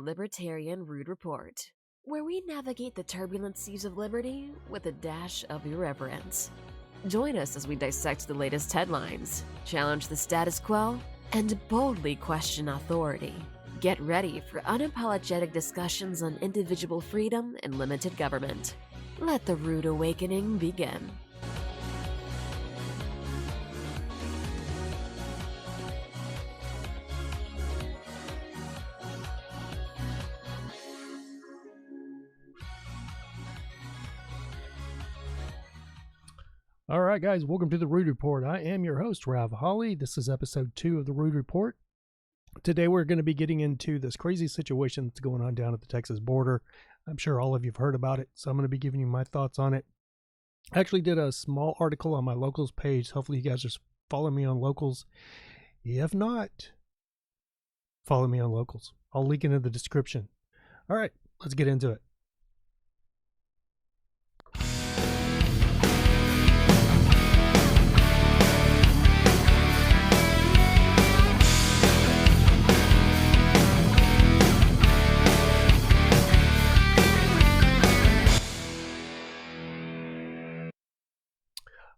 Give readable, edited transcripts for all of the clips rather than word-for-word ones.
Libertarian Rude Report, where we navigate the turbulent seas of liberty with a dash of irreverence. Join us as we dissect the latest headlines, challenge the status quo, and boldly question authority. Get ready for unapologetic discussions on individual freedom and limited government. Let the rude awakening begin. All right, guys, welcome to the Rude Report. I am your host, Rav Holly. This is episode 2 of the Rude Report. Today, we're going to be getting into this crazy situation that's going on down at the Texas border. I'm sure all of you have heard about it, so I'm going to be giving you my thoughts on it. I actually did a small article on my Locals page. Hopefully, you guys are following me on Locals. If not, follow me on Locals. I'll link it in the description. All right, let's get into it.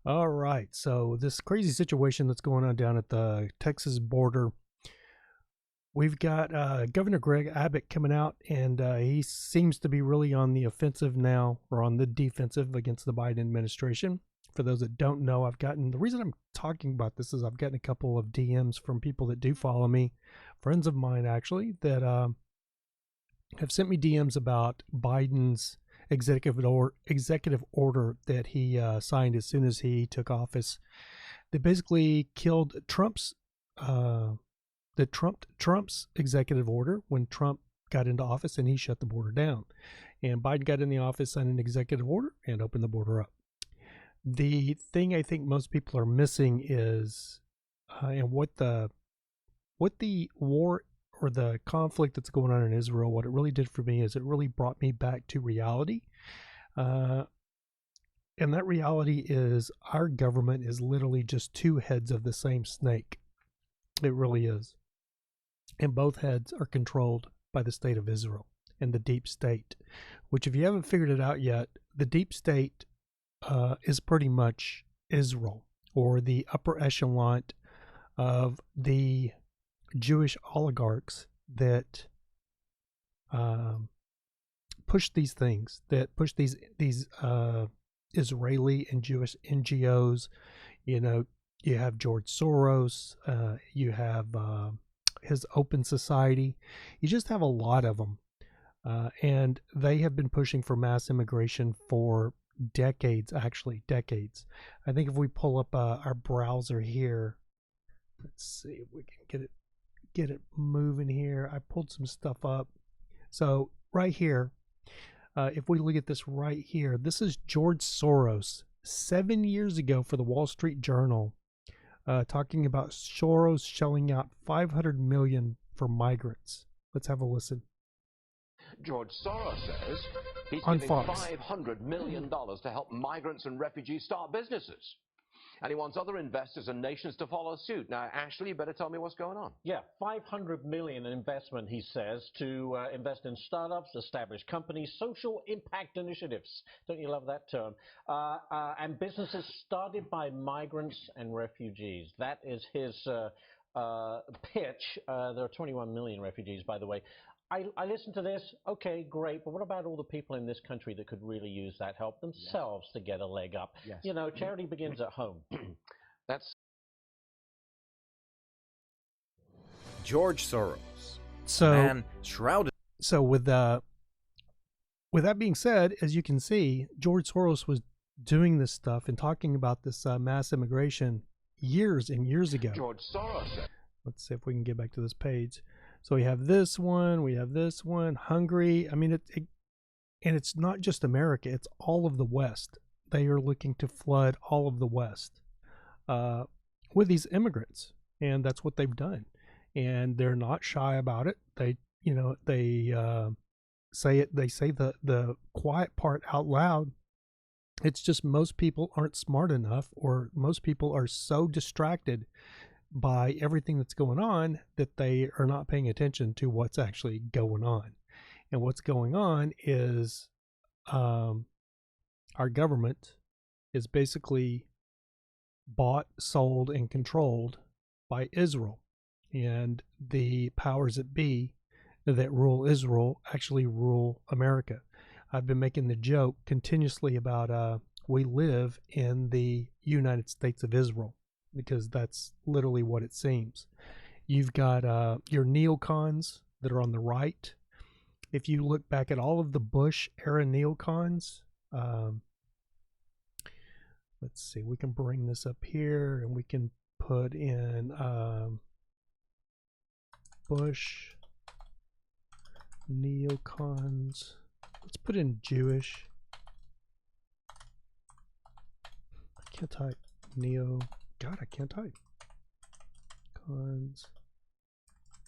All right, so this crazy situation that's going on down at the Texas border, we've got Governor Greg Abbott coming out, and he seems to be really on the offensive now, or on the defensive against the Biden administration. For those that don't know, the reason I'm talking about this is I've gotten a couple of DMs from people that do follow me, friends of mine actually, that have sent me DMs about Biden's executive order that he signed as soon as he took office. They basically killed Trump's executive order when Trump got into office, and he shut the border down. And Biden got in the office, signed an executive order, and opened the border up. The thing I think most people are missing is, and what the war or the conflict that's going on in Israel, what it really did for me is it really brought me back to reality. And that reality is our government is literally just two heads of the same snake. It really is. And both heads are controlled by the state of Israel and the deep state, which, if you haven't figured it out yet, the deep state is pretty much Israel, or the upper echelon of the Jewish oligarchs that push these things, that push these Israeli and Jewish NGOs. You know, you have George Soros, you have his Open Society. You just have a lot of them, and they have been pushing for mass immigration for decades. Actually, decades. I think if we pull up our browser here, let's see if we can get it moving here. I pulled some stuff up. So right here, if we look at this right here, this is George Soros 7 years ago for the Wall Street Journal, talking about Soros shelling out $500 million for migrants. Let's have a listen. George Soros says he's On giving Fox. $500 million to help migrants and refugees start businesses. And he wants other investors and nations to follow suit. Now, Ashley, you better tell me what's going on. Yeah, $500 million in investment, he says, to invest in startups, established companies, social impact initiatives. Don't you love that term? And businesses started by migrants and refugees. That is his pitch. There are 21 million refugees, by the way. I listened to this. Okay, great. But what about all the people in this country that could really use that help themselves to get a leg up? Yes. You know, charity begins at home. That's George Soros. So, Man shrouded. So with that being said, as you can see, George Soros was doing this stuff and talking about this mass immigration years and years ago. George Soros. Let's see if we can get back to this page. So we have this one, Hungary. I mean, and it's not just America, it's all of the West. They are looking to flood all of the West with these immigrants, and that's what they've done. And they're not shy about it. They say it. They say the quiet part out loud. It's just most people aren't smart enough, or most people are so distracted by everything that's going on that they are not paying attention to what's actually going on. And what's going on is our government is basically bought, sold, and controlled by Israel. And the powers that be that rule Israel actually rule America. I've been making the joke continuously about we live in the United States of Israel, because that's literally what it seems. You've got your neocons that are on the right. If you look back at all of the Bush era neocons, let's see, we can bring this up here and we can put in Bush neocons. Let's put in Jewish. I can't type neo. God, I can't type. Cons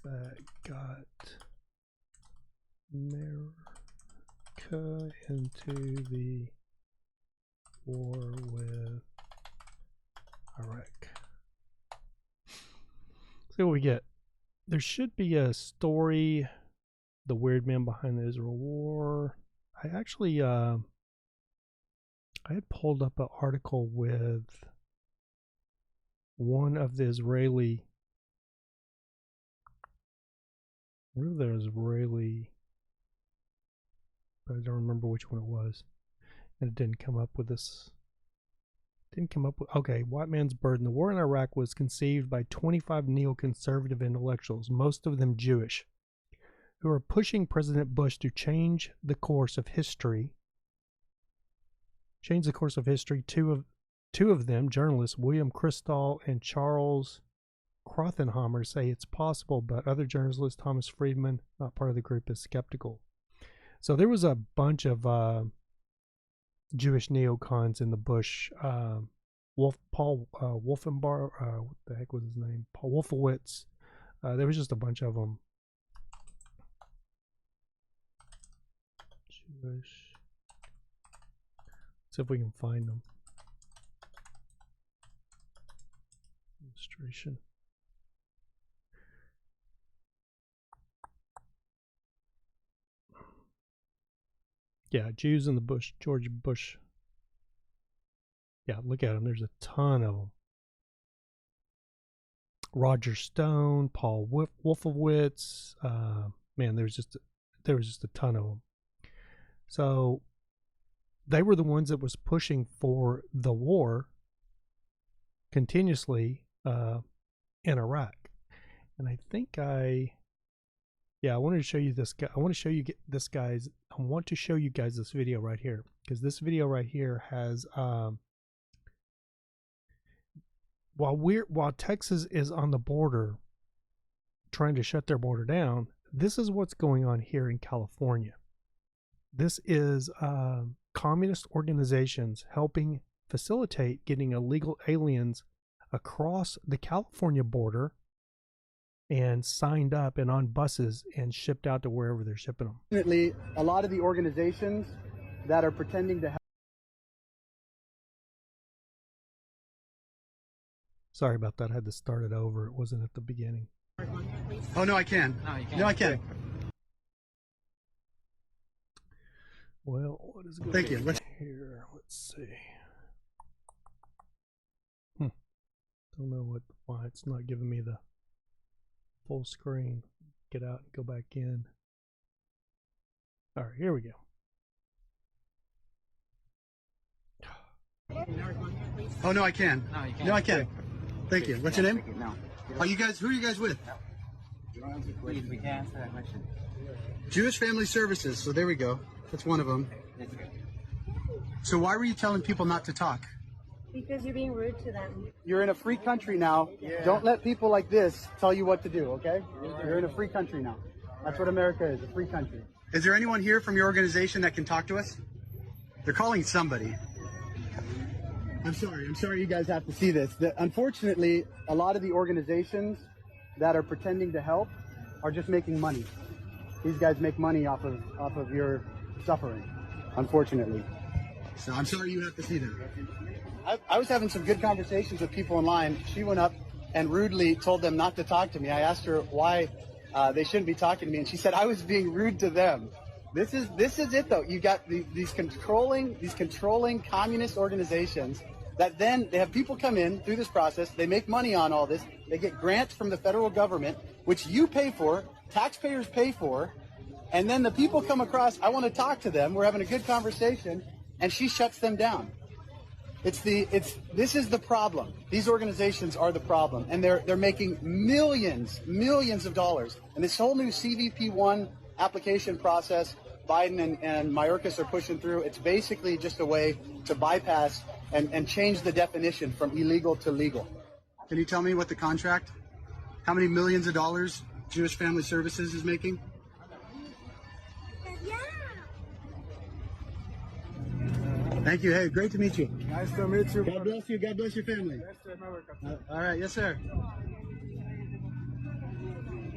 that got America into the war with Iraq. See what we get. There should be a story, the weird man behind the Israel war. I actually I had pulled up an article with one of the Israeli but I don't remember which one it was. And it didn't come up with this. Okay, White Man's Burden. The war in Iraq was conceived by 25 neoconservative intellectuals, most of them Jewish, who are pushing President Bush to change the course of history. Two of them, journalists William Kristol and Charles Krothenhammer, say it's possible, but other journalists, Thomas Friedman, not part of the group, is skeptical. So there was a bunch of Jewish neocons in the Bush. Paul Wolfenbar, what the heck was his name? Paul Wolfowitz. There was just a bunch of them. Jewish. See if we can find them. Illustration. Yeah, Jews in the Bush, George Bush. Yeah, look at them. There's a ton of them. Roger Stone, Paul Wolfowitz. Man, there was just a ton of them. So they were the ones that was pushing for the war continuously in Iraq. And I think I wanted to show you this guy. I want to show you guys this video right here, because this video right here has while Texas is on the border trying to shut their border down, this is what's going on here in California. This is communist organizations helping facilitate getting illegal aliens across the California border and signed up and on buses and shipped out to wherever they're shipping them. Definitely, a lot of the organizations that are pretending to help. Sorry about that. I had to start it over. It wasn't at the beginning. Oh, no, I can. No, I can. Well, what is going Thank you. on here? Let's see. Don't know why it's not giving me the full screen. Get out and go back in. All right, here we go. Oh, no, I can. No, I can. Thank you. What's your name? No. Are you guys? Who are you guys with? Please, we can answer that question. Jewish Family Services. So there we go. That's one of them. So why were you telling people not to talk? Because you're being rude to them. You're in a free country now. Yeah. Don't let people like this tell you what to do, okay? You're in a free country now. That's what America is, a free country. Is there anyone here from your organization that can talk to us? They're calling somebody. I'm sorry you guys have to see this. Unfortunately, a lot of the organizations that are pretending to help are just making money. These guys make money off of your suffering, unfortunately. So I'm sorry you have to see that. I was having some good conversations with people online. She went up and rudely told them not to talk to me. I asked her why they shouldn't be talking to me, and she said I was being rude to them. This is it though. You got these controlling communist organizations that then they have people come in through this process. They make money on all this. They get grants from the federal government, which you pay for, taxpayers pay for, and then the people come across. I want to talk to them. We're having a good conversation, and she shuts them down. This is the problem. These organizations are the problem, and they're making millions of dollars. And this whole new CVP1 application process, Biden and Mayorkas are pushing through. It's basically just a way to bypass and change the definition from illegal to legal. Can you tell me what the contract? How many millions of dollars Jewish Family Services is making? Thank you. Hey, great to meet you. Nice to meet you. God bless you. God bless your family. All right. Yes, sir.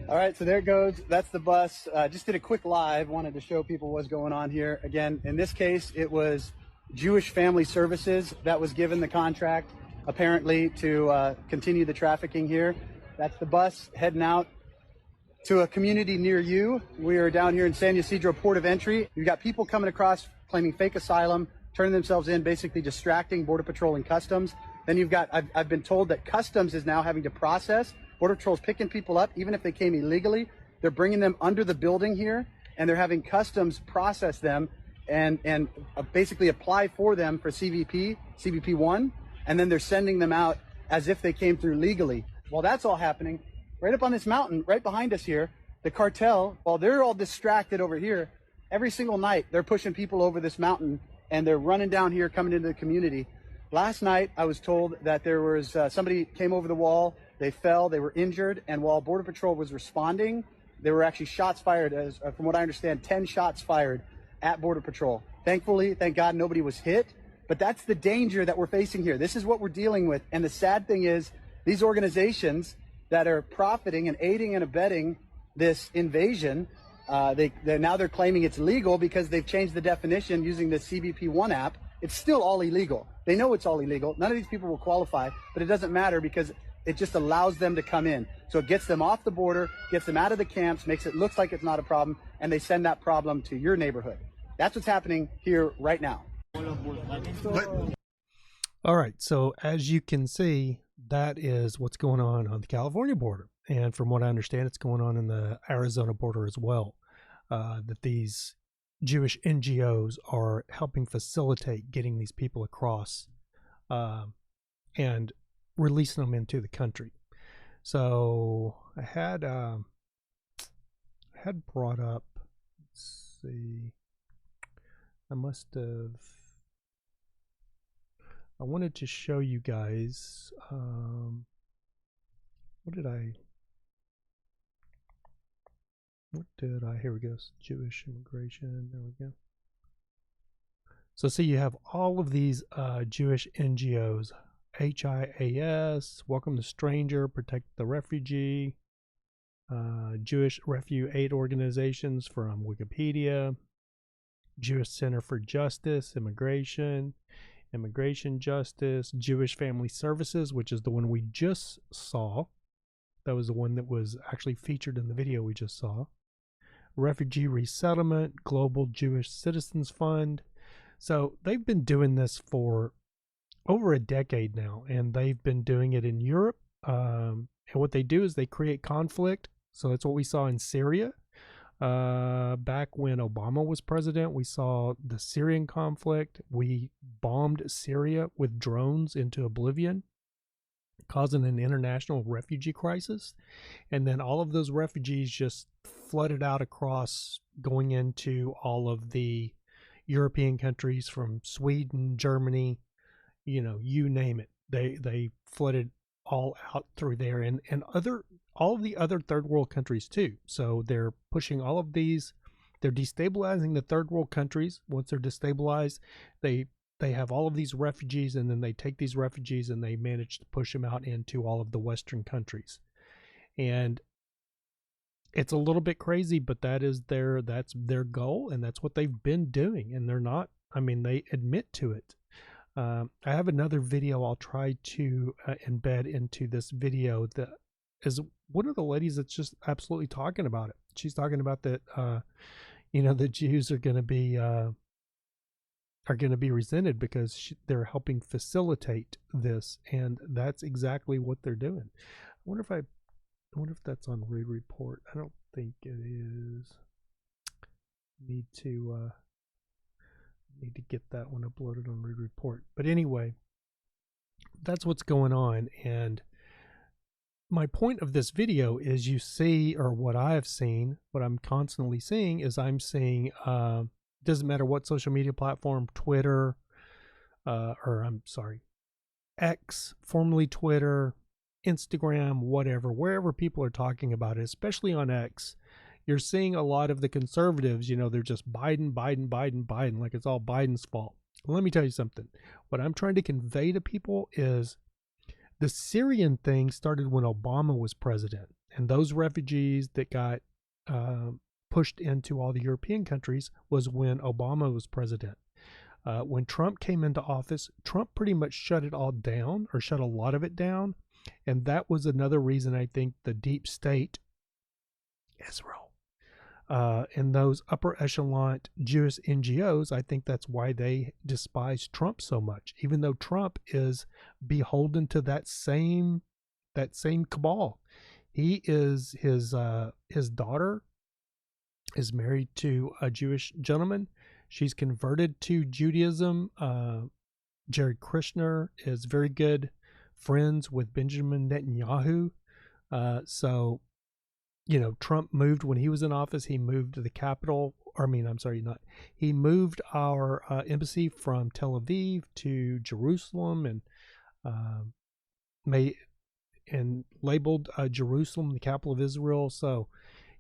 All right. So there it goes. That's the bus. Just did a quick live. Wanted to show people what's going on here. Again, in this case, it was Jewish Family Services that was given the contract, apparently, to continue the trafficking here. That's the bus heading out to a community near you. We are down here in San Ysidro, port of entry. You've got people coming across claiming fake asylum, turning themselves in, basically distracting Border Patrol and Customs. Then you've got, I've been told that Customs is now having to process. Border Patrol's picking people up, even if they came illegally. They're bringing them under the building here, and they're having Customs process them and basically apply for them for CVP1, and then they're sending them out as if they came through legally. While that's all happening, right up on this mountain, right behind us here, the cartel, while they're all distracted over here, every single night they're pushing people over this mountain, and they're running down here, coming into the community. Last night, I was told that there was somebody came over the wall, they fell, they were injured, and while Border Patrol was responding, there were actually shots fired, as from what I understand, 10 shots fired at Border Patrol. Thankfully, thank God, nobody was hit, but that's the danger that we're facing here. This is what we're dealing with, and the sad thing is, these organizations that are profiting and aiding and abetting this invasion, they're claiming it's legal because they've changed the definition using the CBP1 app. It's still all illegal. They know it's all illegal. None of these people will qualify, but it doesn't matter because it just allows them to come in. So it gets them off the border, gets them out of the camps, makes it look like it's not a problem, and they send that problem to your neighborhood. That's what's happening here right now. All right. So as you can see, that is what's going on the California border. And from what I understand, it's going on in the Arizona border as well. That these Jewish NGOs are helping facilitate getting these people across and releasing them into the country. So I had brought up, let's see, I wanted to show you guys, here we go, Jewish immigration, there we go. So see, you have all of these Jewish NGOs, HIAS, Welcome the Stranger, Protect the Refugee, Jewish Refugee Aid Organizations from Wikipedia, Jewish Center for Justice, Immigration Justice, Jewish Family Services, which is the one we just saw. That was the one that was actually featured in the video we just saw. Refugee Resettlement, Global Jewish Citizens Fund. So they've been doing this for over a decade now, and they've been doing it in Europe. And what they do is they create conflict. So that's what we saw in Syria. Back when Obama was president, we saw the Syrian conflict. We bombed Syria with drones into oblivion, causing an international refugee crisis. And then all of those refugees just flooded out across, going into all of the European countries from Sweden, Germany, you name it. They flooded all out through there, and all of the other third world countries too. So they're pushing all of these, they're destabilizing the third world countries. Once they're destabilized, they have all of these refugees, and then they take these refugees and they manage to push them out into all of the Western countries. And it's a little bit crazy, but that's their goal, and that's what they've been doing. And they're not, they admit to it. I have another video I'll try to embed into this video that is one of the ladies that's just absolutely talking about it. She's talking about that, the Jews are going to be resented because they're helping facilitate this, and that's exactly what they're doing. I wonder if that's on Rude Report. I don't think it is. Need to get that one uploaded on Rude Report. But anyway, that's what's going on. And my point of this video is you see, or what I have seen, what I'm constantly seeing is I'm seeing, doesn't matter what social media platform, Twitter, X, formerly Twitter, Instagram, whatever, wherever people are talking about it, especially on X, you're seeing a lot of the conservatives, they're just Biden, like it's all Biden's fault. Let me tell you something. What I'm trying to convey to people is the Syrian thing started when Obama was president, and those refugees that got pushed into all the European countries was when Obama was president. When Trump came into office, Trump pretty much shut it all down, or shut a lot of it down, and that was another reason I think the deep state, Israel, and those upper echelon Jewish NGOs, I think that's why they despise Trump so much, even though Trump is beholden to that same cabal. He is his daughter is married to a Jewish gentleman. She's converted to Judaism. Jared Kushner is very good friends with Benjamin Netanyahu. So Trump moved when he was in office. He moved the capital. He moved our embassy from Tel Aviv to Jerusalem, and labeled Jerusalem the capital of Israel. So,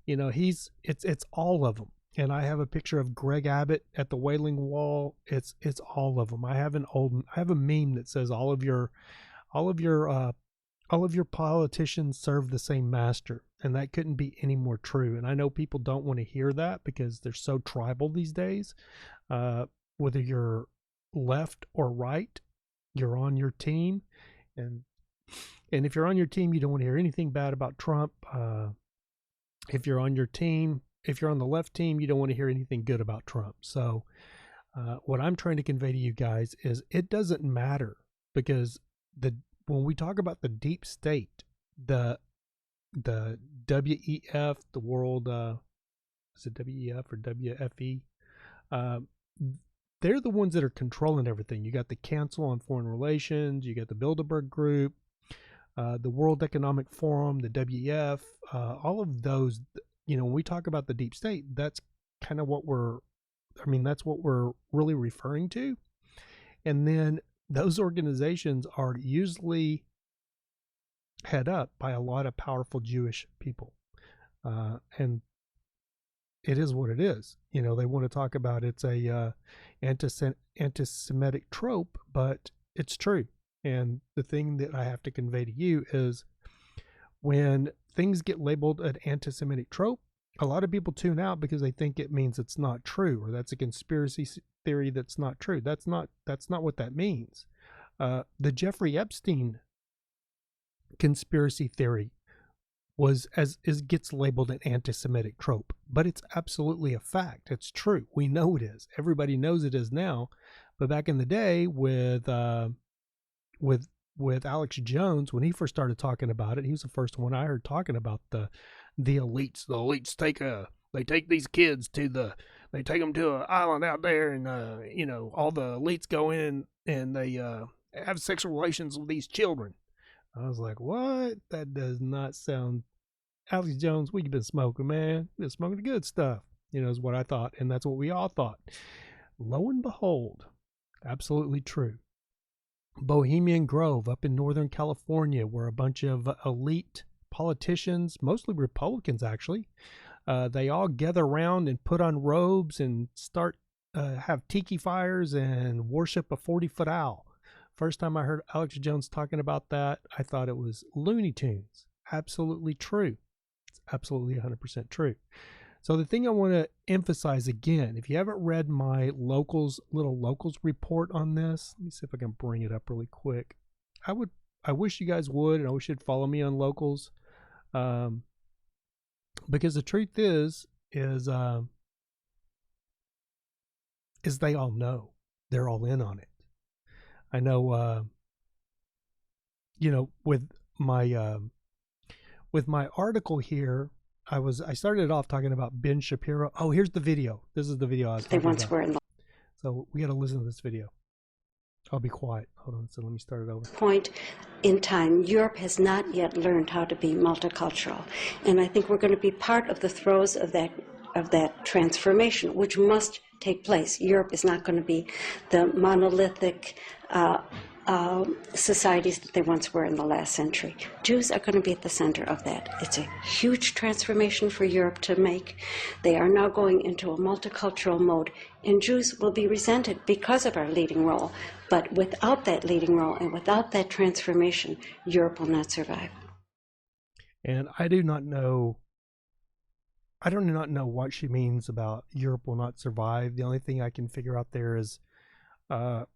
it's all of them. And I have a picture of Greg Abbott at the Wailing Wall. It's all of them. I have a meme that says all of your politicians serve the same master, and that couldn't be any more true. And I know people don't want to hear that because they're so tribal these days. Whether you're left or right, you're on your team, and if you're on your team, you don't want to hear anything bad about Trump. If you're on the left team, you don't want to hear anything good about Trump. So what I'm trying to convey to you guys is it doesn't matter, because when we talk about the deep state, the WEF, the world, is it WEF or WFE? They're the ones that are controlling everything. You got the Council on Foreign Relations, you got the Bilderberg Group, the World Economic Forum, the WEF, all of those. When we talk about the deep state, that's kind of that's what we're really referring to. And then those organizations are usually head up by a lot of powerful Jewish people. And it is what it is. They want to talk about it's a anti-Semitic trope, but it's true. And the thing that I have to convey to you is when things get labeled an anti-Semitic trope, a lot of people tune out because they think it means it's not true, or that's a conspiracy theory that's not true. That's not what that means. The Jeffrey Epstein conspiracy theory gets labeled an anti-Semitic trope, but it's absolutely a fact. It's true. We know it is. Everybody knows it is now. But back in the day with Alex Jones, when he first started talking about it, he was the first one I heard talking about the elites. The elites take these kids they take them to an island out there, and all the elites go in and they have sexual relations with these children. I was like, what? That does not sound. Alex Jones, what you been smoking, man? You been smoking the good stuff, is what I thought, and that's what we all thought. Lo and behold, absolutely true. Bohemian Grove up in Northern California, where a bunch of elite politicians, mostly Republicans actually, they all gather around and put on robes and start have tiki fires and worship a 40-foot owl. First time I heard Alex Jones talking about that, I thought it was Looney Tunes. Absolutely true. It's absolutely 100% true. So the thing I want to emphasize again, if you haven't read my little locals report on this, let me see if I can bring it up really quick. I wish you guys would, and I wish you'd follow me on locals, because the truth is they all know. They're all in on it. I know, with my article here, I started off talking about Ben Shapiro. Oh, here's the video. This is the video I was talking about. Were in the So we got to listen to this video. I'll be quiet. Hold on. So let me start it over. Point in time, Europe has not yet learned how to be multicultural, and I think we're going to be part of the throes of that transformation, which must take place. Europe is not going to be the monolithic societies that they once were in the last century. Jews are going to be at the center of that. It's a huge transformation for Europe to make. They are now going into a multicultural mode, and Jews will be resented because of our leading role. But without that leading role and without that transformation, Europe will not survive. And I do not know what she means about Europe will not survive. The only thing I can figure out there is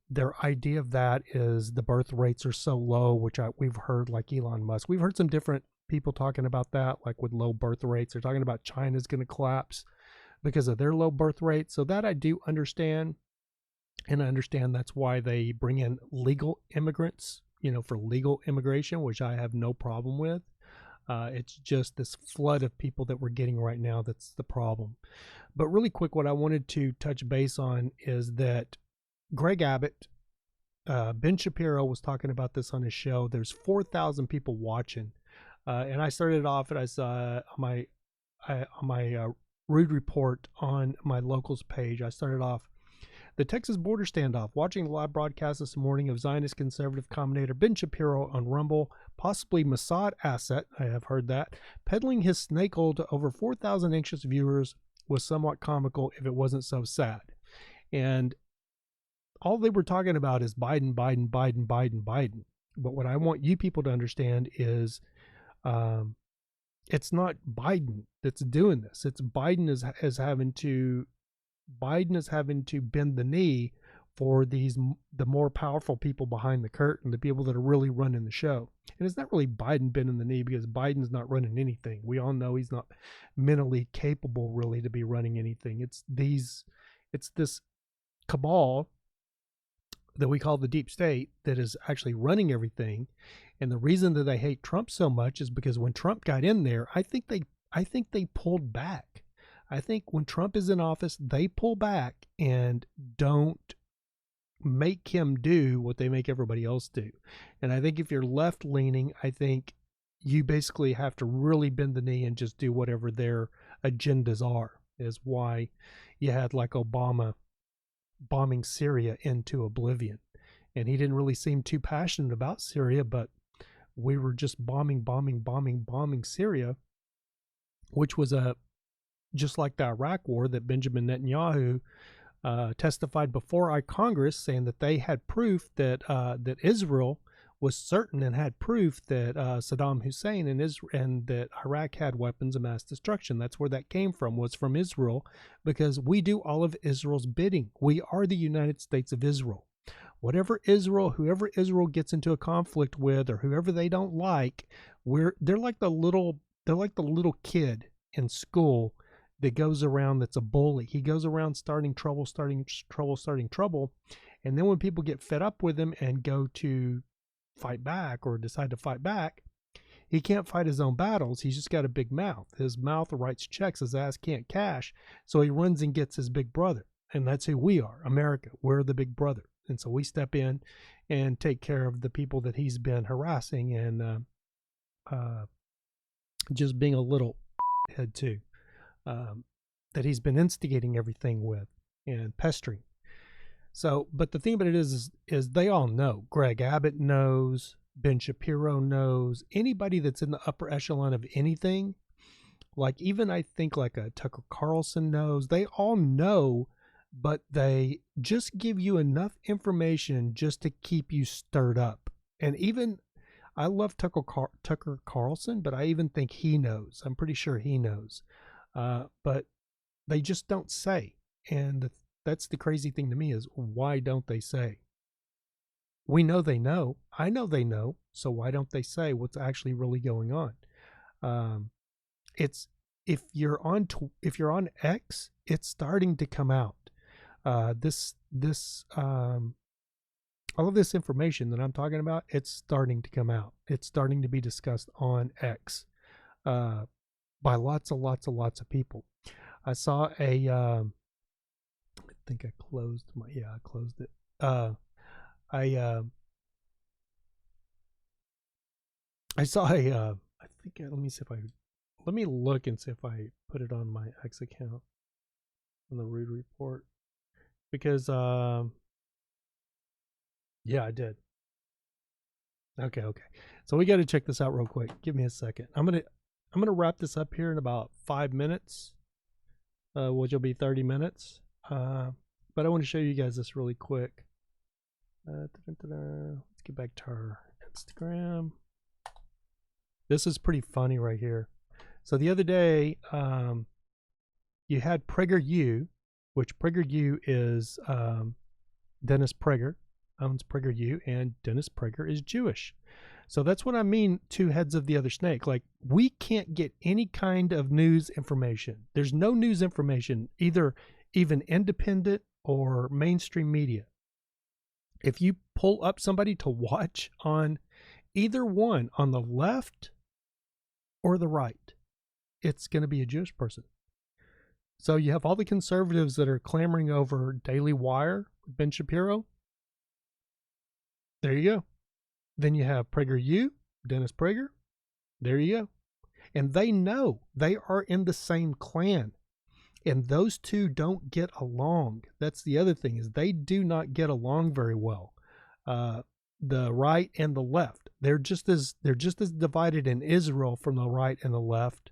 their idea of that is the birth rates are so low, which we've heard, like Elon Musk. We've heard some different people talking about that, like with low birth rates. They're talking about China's going to collapse because of their low birth rate. So that I do understand. And I understand that's why they bring in legal immigrants, for legal immigration, which I have no problem with. It's just this flood of people that we're getting right now that's the problem. But really quick, what I wanted to touch base on is that Greg Abbott, Ben Shapiro was talking about this on his show. There's 4,000 people watching. And I started off, and I saw on my Rude Report on my locals page, I started off, the Texas border standoff, watching the live broadcast this morning of Zionist conservative commentator Ben Shapiro on Rumble, possibly Mossad asset, I have heard that, peddling his snake oil to over 4,000 anxious viewers was somewhat comical if it wasn't so sad. And all they were talking about is Biden, Biden, Biden, Biden, Biden. But what I want you people to understand is it's not Biden that's doing this. It's Biden is having to bend the knee for the more powerful people behind the curtain, the people that are really running the show. And it's not really Biden bending the knee, because Biden's not running anything. We all know he's not mentally capable really to be running anything. It's this cabal that we call the deep state that is actually running everything. And the reason that they hate Trump so much is because when Trump got in there, I think they pulled back. I think when Trump is in office, they pull back and don't make him do what they make everybody else do. And I think if you're left leaning, I think you basically have to really bend the knee and just do whatever their agendas are. Is why you had like Obama bombing Syria into oblivion. And he didn't really seem too passionate about Syria, but we were just bombing Syria, which was just like the Iraq war that Benjamin Netanyahu testified before our Congress, saying that they had proof that Israel was certain and had proof that Saddam Hussein and that Iraq had weapons of mass destruction. That's where that came from, was from Israel, because we do all of Israel's bidding. We are the United States of Israel. Whoever Israel gets into a conflict with, or whoever they don't like, they're like the little kid in school that goes around, that's a bully. He goes around starting trouble. And then when people get fed up with him and go to fight back or decide to fight back, he can't fight his own battles. He's just got a big mouth. His mouth writes checks, his ass can't cash. So he runs and gets his big brother. And that's who we are, America. We're the big brother. And so we step in and take care of the people that he's been harassing and just being a little head too. That he's been instigating everything with and pestering. So, but the thing about it is they all know. Greg Abbott knows. Ben Shapiro knows. Anybody that's in the upper echelon of anything, like even I think like a Tucker Carlson knows. They all know, but they just give you enough information just to keep you stirred up. And even, I love Tucker Carlson, but I even think he knows. I'm pretty sure he knows. But They just don't say. And that's the crazy thing to me is, why don't they say? We know they know. I know they know. So why don't they say what's actually really going on? It's if you're on X, it's starting to come out. All of this information that I'm talking about, it's starting to come out. It's starting to be discussed on X by lots of people. I saw I think I closed I closed it. I saw let me look and see if I put it on my X account on the Rude Report, because yeah, I did. Okay. So we got to check this out real quick. Give me a second. I'm gonna wrap this up here in about 5 minutes, which will be 30 minutes. But I want to show you guys this really quick. Let's get back to our Instagram. This is pretty funny right here. So the other day, you had PragerU, which PragerU is Dennis Prager owns PragerU, and Dennis Prager is Jewish. So that's what I mean, two heads of the other snake. Like, we can't get any kind of news information. There's no news information, either even independent or mainstream media. If you pull up somebody to watch on either one, on the left or the right, it's going to be a Jewish person. So you have all the conservatives that are clamoring over Daily Wire, Ben Shapiro. There you go. Then you have PragerU, Dennis Prager. There you go. And they know they are in the same clan. And those two don't get along. That's the other thing, is they do not get along very well. The right and the left. They're just as divided in Israel from the right and the left.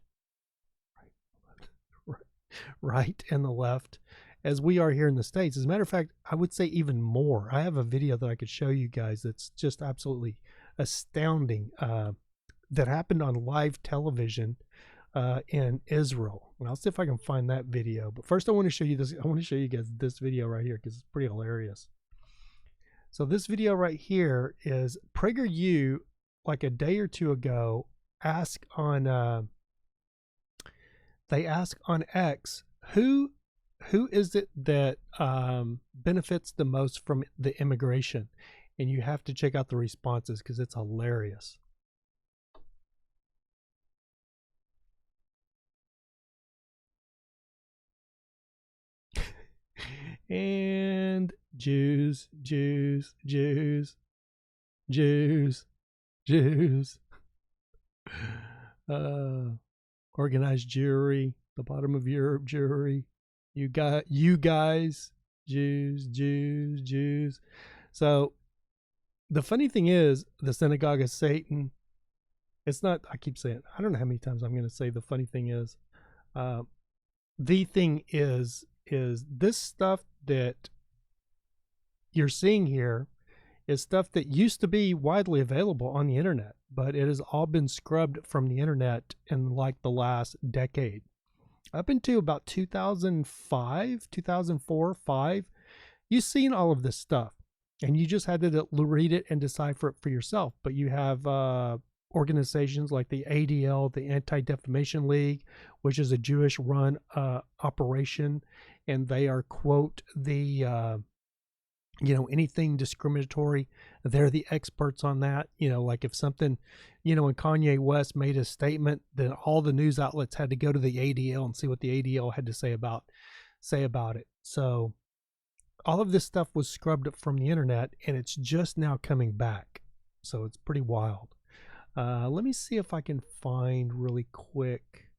Right and the left as we are here in the States. As a matter of fact, I would say even more. I have a video that I could show you guys that's just absolutely astounding, that happened on live television in Israel. And I'll see if I can find that video. But first I want to show you this. I want to show you guys this video right here because it's pretty hilarious. So this video right here is PragerU, like a day or two ago, they ask on X, who is it that benefits the most from the immigration? And you have to check out the responses because it's hilarious. And Jews. Organized Jewry, the bottom of Europe Jewry. You guys, Jews. So the funny thing is, the synagogue of Satan, it's not, I keep saying, I don't know how many times I'm going to say the funny thing is. The thing is this stuff that you're seeing here is stuff that used to be widely available on the internet, but it has all been scrubbed from the internet in like the last decade. Up into about 2005, 2004, 5, you've seen all of this stuff, and you just had to read it and decipher it for yourself. But you have organizations like the ADL, the Anti-Defamation League, which is a Jewish-run operation, and they are, quote, the anything discriminatory, they're the experts on that. Like if something, when Kanye West made a statement, then all the news outlets had to go to the ADL and see what the ADL had to say about it. So all of this stuff was scrubbed from the internet, and it's just now coming back. So it's pretty wild. Let me see if I can find really quick.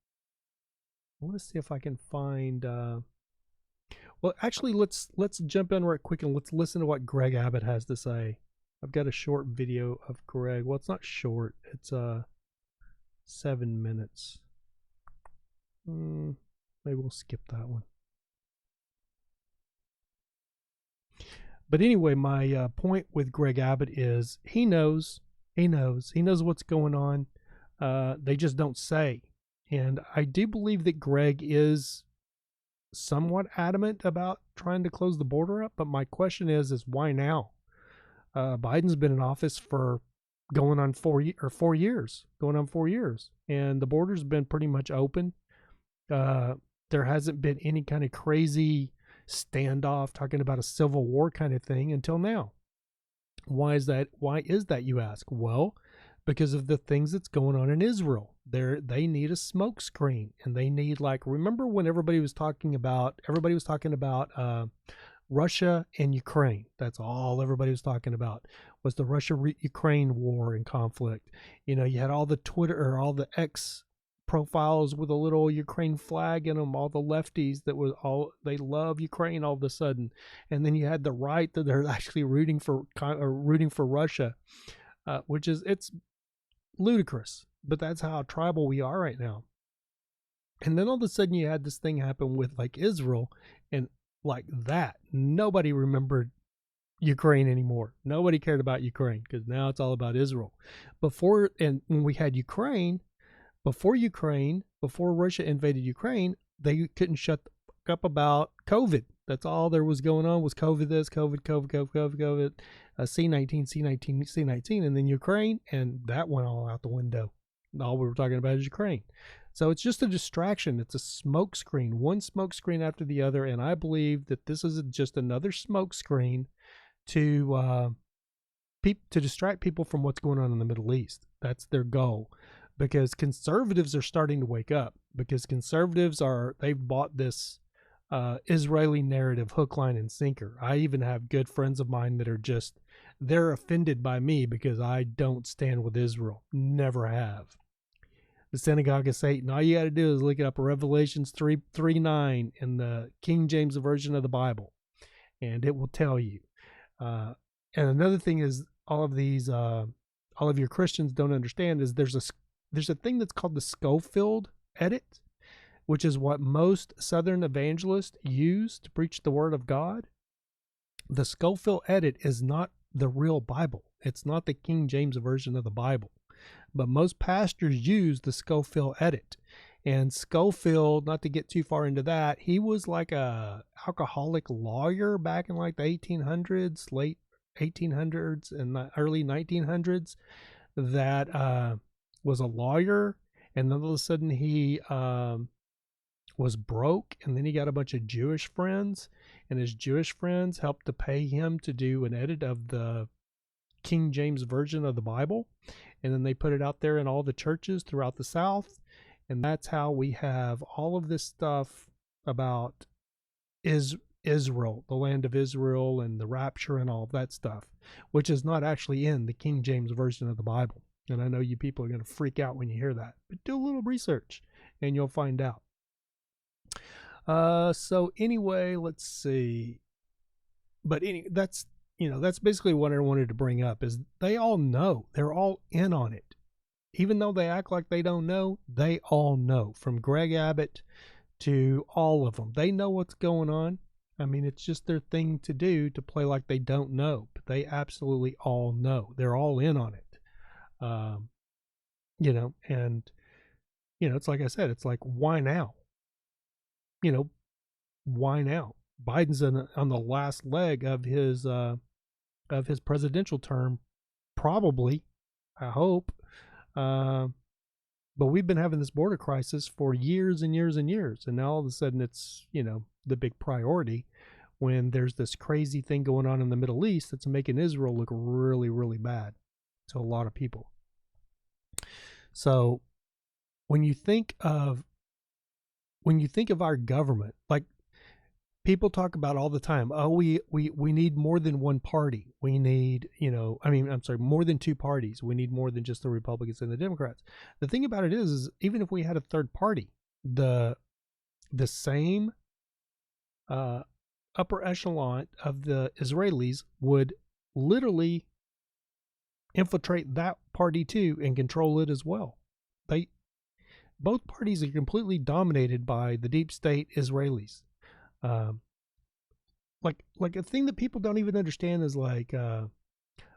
I want to see if I can find. Well, actually, let's jump in right quick and let's listen to what Greg Abbott has to say. I've got a short video of Greg. Well, it's not short. It's 7 minutes. Maybe we'll skip that one. But anyway, my point with Greg Abbott is he knows what's going on. They just don't say. And I do believe that Greg is somewhat adamant about trying to close the border up, but my question is why now? Biden's been in office for going on 4 years, and the border's been pretty much open. There hasn't been any kind of crazy standoff talking about a civil war kind of thing until now. Why is that? You ask? Well, because of the things that's going on in Israel. They need a smoke screen, and they need, like, remember when everybody was talking about Russia and Ukraine. That's all everybody was talking about, was the Russia-Ukraine war and conflict. You know, you had all the Twitter or all the X profiles with a little Ukraine flag in them, all the lefties that was they love Ukraine all of a sudden. And then you had the right that they're actually rooting for Russia, which is, it's ludicrous, but that's how tribal we are right now. And then all of a sudden you had this thing happen with, like, Israel, and like that, nobody remembered Ukraine anymore. Nobody cared about Ukraine because now it's all about Israel. When we had Ukraine, before Russia invaded Ukraine, they couldn't shut up about COVID. That's all there was going on was COVID this, COVID, C-19, and then Ukraine, and that went all out the window. All we were talking about is Ukraine. So it's just a distraction. It's a smoke screen, one smoke screen after the other, and I believe that this is just another smoke screen to distract people from what's going on in the Middle East. That's their goal, because conservatives are starting to wake up, because they've bought this Israeli narrative hook, line, and sinker. I even have good friends of mine that are they're offended by me because I don't stand with Israel. Never have. The synagogue of Satan. All you got to do is look it up, Revelations 3:9 in the King James Version of the Bible, and it will tell you. And another thing is, all of your Christians don't understand is there's a thing that's called the Schofield edit, which is what most Southern evangelists use to preach the Word of God. The Schofield edit is not the real Bible. It's not the King James Version of the Bible. But most pastors use the Schofield edit. And Schofield, not to get too far into that, he was like a alcoholic lawyer back in like the 1800s, late 1800s and the early 1900s, that was a lawyer. And then all of a sudden he was broke, and then he got a bunch of Jewish friends, and his Jewish friends helped to pay him to do an edit of the King James Version of the Bible, and then they put it out there in all the churches throughout the South, and that's how we have all of this stuff about Israel, the land of Israel, and the rapture and all of that stuff, which is not actually in the King James Version of the Bible. And I know you people are going to freak out when you hear that, but do a little research and you'll find out. So anyway, let's see. But that's basically what I wanted to bring up, is they all know. They're all in on it. Even though they act like they don't know, they all know. From Greg Abbott to all of them. They know what's going on. I mean, it's just their thing to do, to play like they don't know. But they absolutely all know. They're all in on it. It's like I said, it's like, why now? Why now? Biden's on the last leg of his presidential term, probably, I hope. But we've been having this border crisis for years and years and years, and now all of a sudden it's, the big priority, when there's this crazy thing going on in the Middle East that's making Israel look really, really bad to a lot of people. So when you think of our government, like, people talk about all the time, oh, we need more than one party. We need, more than two parties. We need more than just the Republicans and the Democrats. The thing about it is even if we had a third party, the same upper echelon of the Israelis would literally infiltrate that party too and control it as well. Both parties are completely dominated by the deep state Israelis. Like a thing that people don't even understand is like,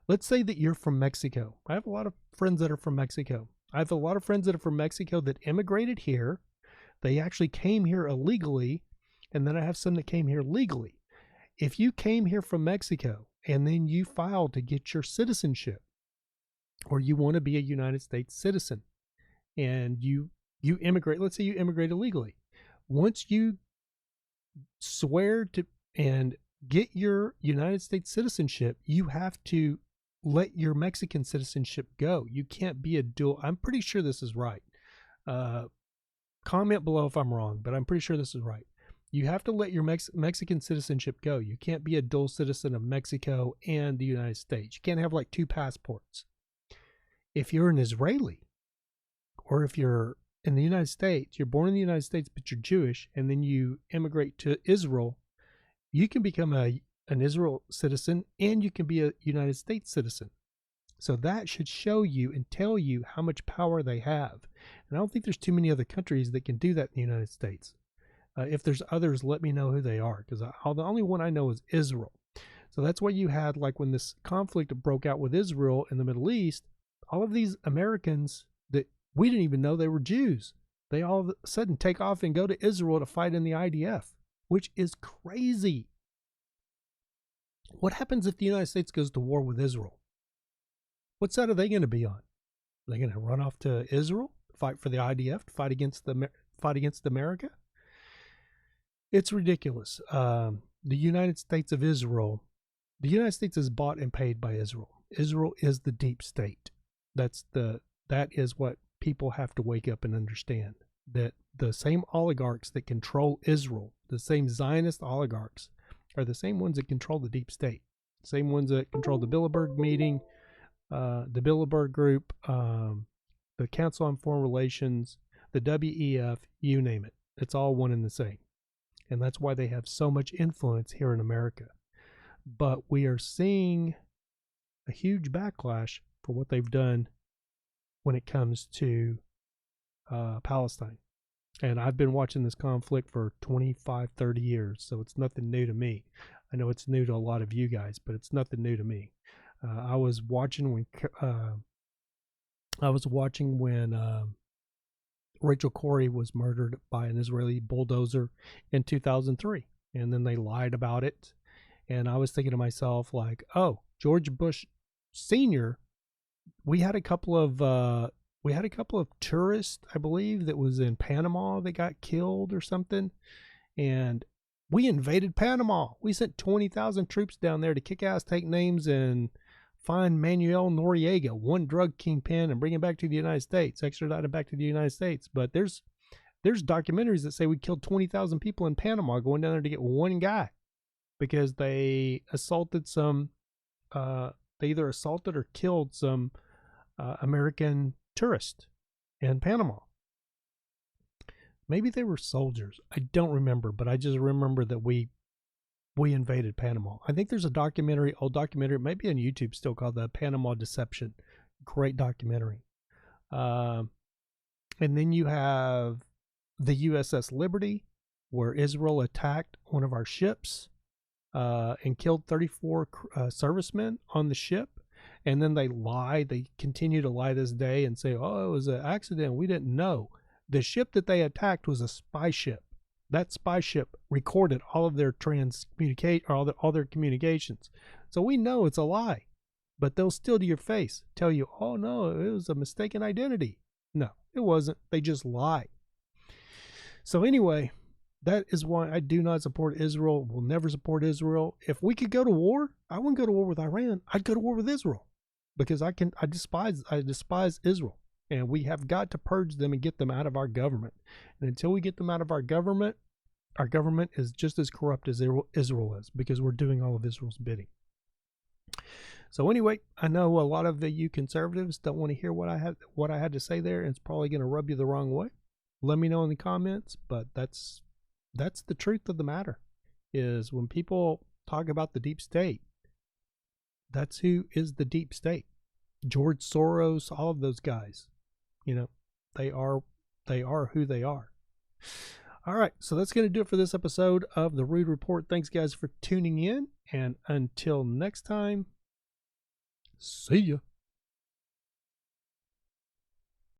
let's say that you're from Mexico. I have a lot of friends that are from Mexico. I have a lot of friends that are from Mexico that immigrated here. They actually came here illegally, and then I have some that came here legally. If you came here from Mexico and then you filed to get your citizenship, or you want to be a United States citizen, and you immigrate, let's say you immigrate illegally. Once you swear to and get your United States citizenship, you have to let your Mexican citizenship go. You can't be a dual. I'm pretty sure this is right. Comment below if I'm wrong, but I'm pretty sure this is right. You have to let your Mexican citizenship go. You can't be a dual citizen of Mexico and the United States. You can't have like two passports. If you're an Israeli, or if you're in the United States, you're born in the United States, but you're Jewish, and then you immigrate to Israel, you can become an Israel citizen and you can be a United States citizen. So that should show you and tell you how much power they have. And I don't think there's too many other countries that can do that in the United States. If there's others, let me know who they are, because the only one I know is Israel. So that's why you had, like when this conflict broke out with Israel in the Middle East, all of these Americans that we didn't even know they were Jews, they all of a sudden take off and go to Israel to fight in the IDF, which is crazy. What happens if the United States goes to war with Israel? What side are they going to be on? Are they going to run off to Israel, fight for the IDF, to fight against America? It's ridiculous. The United States of Israel, the United States is bought and paid by Israel. Israel is the deep state. That is what people have to wake up and understand. That the same oligarchs that control Israel, the same Zionist oligarchs, are the same ones that control the deep state. Same ones that control the Bilderberg meeting, the Bilderberg group, the Council on Foreign Relations, the WEF, you name it. It's all one and the same. And that's why they have so much influence here in America. But we are seeing a huge backlash for what they've done when it comes to Palestine. And I've been watching this conflict for 25, 30 years, so it's nothing new to me. I know it's new to a lot of you guys, but it's nothing new to me. I was watching when Rachel Corrie was murdered by an Israeli bulldozer in 2003, and then they lied about it. And I was thinking to myself, like, oh, George Bush Sr., we had a couple of tourists, I believe, that was in Panama that got killed or something. And we invaded Panama. We sent 20,000 troops down there to kick ass, take names, and find Manuel Noriega, one drug kingpin, and bring him back to the United States, extradite him back to the United States. But there's documentaries that say we killed 20,000 people in Panama going down there to get one guy because they assaulted they either assaulted or killed some American tourist in Panama. Maybe they were soldiers. I don't remember, but I just remember that we invaded Panama. I think there's a old documentary, maybe on YouTube still, called The Panama Deception. Great documentary. And then you have the USS Liberty, where Israel attacked one of our ships and killed 34 servicemen on the ship. And then they lie. They continue to lie this day and say, oh, it was an accident. We didn't know. The ship that they attacked was a spy ship. That spy ship recorded all of their all their communications. So we know it's a lie. But they'll still to your face tell you, oh no, it was a mistaken identity. No, it wasn't. They just lie. So anyway, that is why I do not support Israel. Will never support Israel. If we could go to war, I wouldn't go to war with Iran. I'd go to war with Israel because I despise Israel, and we have got to purge them and get them out of our government. And until we get them out of our government is just as corrupt as Israel is, because we're doing all of Israel's bidding. So anyway, I know a lot of you conservatives don't want to hear what I had to say there, and it's probably going to rub you the wrong way. Let me know in the comments, but that's the truth of the matter, is when people talk about the deep state, that's who is the deep state. George Soros, all of those guys, they are who they are. All right, so that's going to do it for this episode of The Rude Report. Thanks, guys, for tuning in, and until next time, see ya.